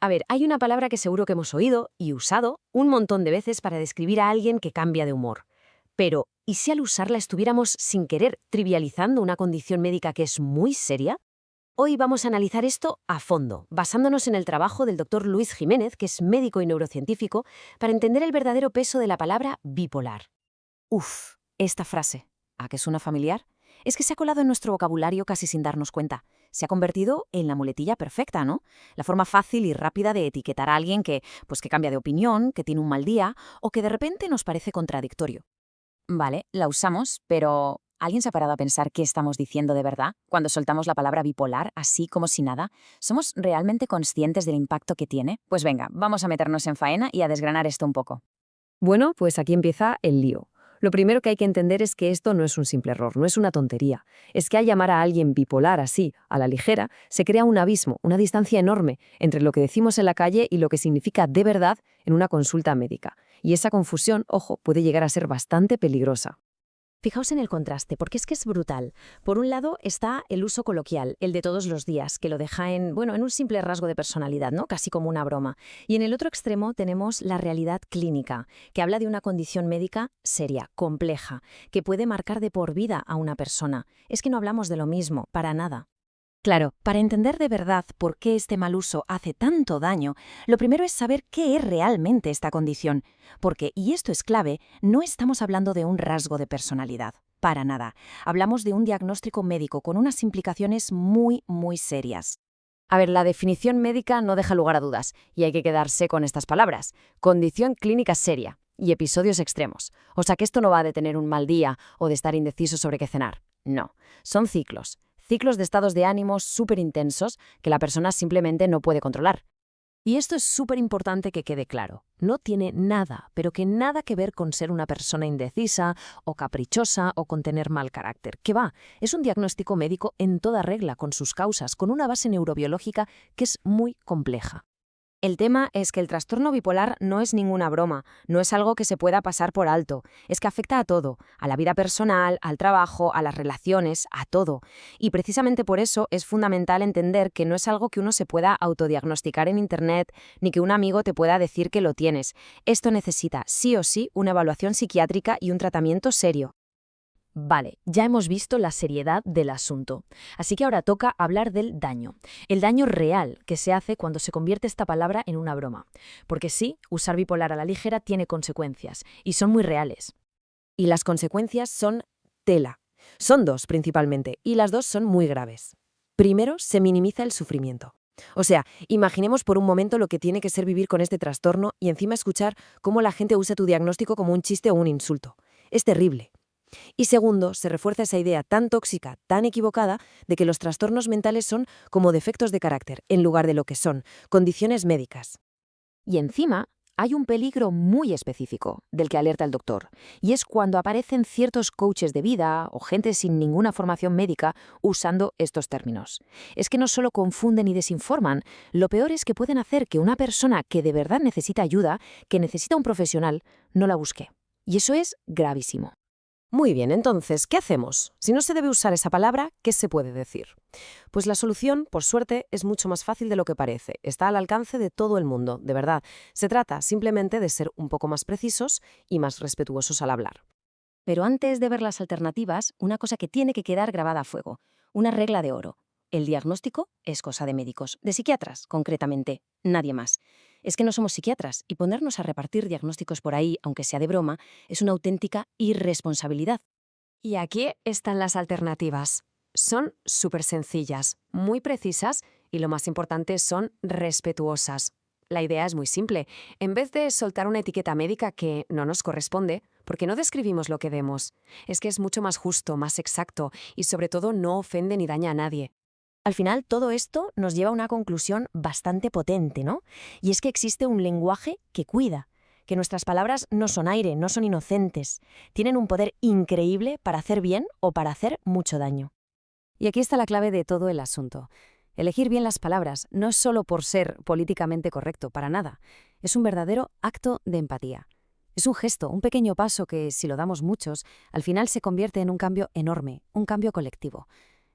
A ver, hay una palabra que seguro que hemos oído y usado un montón de veces para describir a alguien que cambia de humor. Pero, ¿y si al usarla estuviéramos sin querer trivializando una condición médica que es muy seria? Hoy vamos a analizar esto a fondo, basándonos en el trabajo del doctor Luis Jiménez, que es médico y neurocientífico, para entender el verdadero peso de la palabra bipolar. Uf, esta frase, ¿a qué suena familiar? Es que se ha colado en nuestro vocabulario casi sin darnos cuenta. Se ha convertido en la muletilla perfecta, ¿no? La forma fácil y rápida de etiquetar a alguien que cambia de opinión, que tiene un mal día o que de repente nos parece contradictorio. Vale, la usamos, pero ¿alguien se ha parado a pensar qué estamos diciendo de verdad cuando soltamos la palabra bipolar así como si nada? ¿Somos realmente conscientes del impacto que tiene? Pues venga, vamos a meternos en faena y a desgranar esto un poco. Bueno, pues aquí empieza el lío. Lo primero que hay que entender es que esto no es un simple error, no es una tontería. Es que al llamar a alguien bipolar así, a la ligera, se crea un abismo, una distancia enorme entre lo que decimos en la calle y lo que significa de verdad en una consulta médica. Y esa confusión, ojo, puede llegar a ser bastante peligrosa. Fijaos en el contraste, porque es que es brutal. Por un lado está el uso coloquial, el de todos los días, que lo deja en un simple rasgo de personalidad, ¿no? Casi como una broma. Y en el otro extremo tenemos la realidad clínica, que habla de una condición médica seria, compleja, que puede marcar de por vida a una persona. Es que no hablamos de lo mismo, para nada. Claro, para entender de verdad por qué este mal uso hace tanto daño, lo primero es saber qué es realmente esta condición. Porque, y esto es clave, no estamos hablando de un rasgo de personalidad. Para nada. Hablamos de un diagnóstico médico con unas implicaciones muy, muy serias. A ver, la definición médica no deja lugar a dudas, y hay que quedarse con estas palabras. Condición clínica seria y episodios extremos. O sea que esto no va de tener un mal día o de estar indeciso sobre qué cenar. No, son ciclos. Ciclos de estados de ánimo súper intensos que la persona simplemente no puede controlar. Y esto es súper importante que quede claro. No tiene nada, pero que nada que ver con ser una persona indecisa o caprichosa o con tener mal carácter. ¿Qué va? Es un diagnóstico médico en toda regla, con sus causas, con una base neurobiológica que es muy compleja. El tema es que el trastorno bipolar no es ninguna broma, no es algo que se pueda pasar por alto, es que afecta a todo, a la vida personal, al trabajo, a las relaciones, a todo. Y precisamente por eso es fundamental entender que no es algo que uno se pueda autodiagnosticar en Internet, ni que un amigo te pueda decir que lo tienes. Esto necesita sí o sí una evaluación psiquiátrica y un tratamiento serio. Vale, ya hemos visto la seriedad del asunto. Así que ahora toca hablar del daño. El daño real que se hace cuando se convierte esta palabra en una broma. Porque sí, usar bipolar a la ligera tiene consecuencias, y son muy reales. Y las consecuencias son tela. Son dos principalmente, y las dos son muy graves. Primero, se minimiza el sufrimiento. O sea, imaginemos por un momento lo que tiene que ser vivir con este trastorno y encima escuchar cómo la gente usa tu diagnóstico como un chiste o un insulto. Es terrible. Y segundo, se refuerza esa idea tan tóxica, tan equivocada, de que los trastornos mentales son como defectos de carácter, en lugar de lo que son, condiciones médicas. Y encima, hay un peligro muy específico del que alerta el doctor, y es cuando aparecen ciertos coaches de vida o gente sin ninguna formación médica usando estos términos. Es que no solo confunden y desinforman, lo peor es que pueden hacer que una persona que de verdad necesita ayuda, que necesita un profesional, no la busque. Y eso es gravísimo. Muy bien, entonces, ¿qué hacemos? Si no se debe usar esa palabra, ¿qué se puede decir? Pues la solución, por suerte, es mucho más fácil de lo que parece. Está al alcance de todo el mundo, de verdad. Se trata simplemente de ser un poco más precisos y más respetuosos al hablar. Pero antes de ver las alternativas, una cosa que tiene que quedar grabada a fuego, una regla de oro. El diagnóstico es cosa de médicos, de psiquiatras, concretamente, nadie más. Es que no somos psiquiatras y ponernos a repartir diagnósticos por ahí, aunque sea de broma, es una auténtica irresponsabilidad. Y aquí están las alternativas. Son súper sencillas, muy precisas y lo más importante son respetuosas. La idea es muy simple. En vez de soltar una etiqueta médica que no nos corresponde, ¿por qué no describimos lo que vemos? Es que es mucho más justo, más exacto y sobre todo no ofende ni daña a nadie. Al final, todo esto nos lleva a una conclusión bastante potente, ¿no? Y es que existe un lenguaje que cuida, que nuestras palabras no son aire, no son inocentes, tienen un poder increíble para hacer bien o para hacer mucho daño. Y aquí está la clave de todo el asunto. Elegir bien las palabras no es solo por ser políticamente correcto, para nada. Es un verdadero acto de empatía. Es un gesto, un pequeño paso que, si lo damos muchos, al final se convierte en un cambio enorme, un cambio colectivo.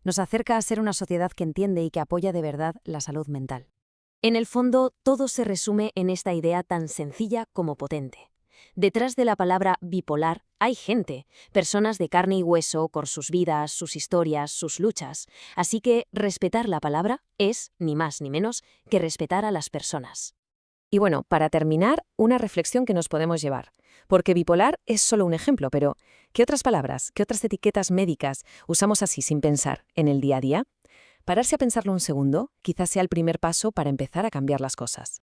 Nos acerca a ser una sociedad que entiende y que apoya de verdad la salud mental. En el fondo, todo se resume en esta idea tan sencilla como potente. Detrás de la palabra bipolar hay gente, personas de carne y hueso con sus vidas, sus historias, sus luchas. Así que respetar la palabra es, ni más ni menos, que respetar a las personas. Y bueno, para terminar, una reflexión que nos podemos llevar. Porque bipolar es solo un ejemplo, pero ¿qué otras palabras, qué otras etiquetas médicas usamos así sin pensar en el día a día? Pararse a pensarlo un segundo quizás sea el primer paso para empezar a cambiar las cosas.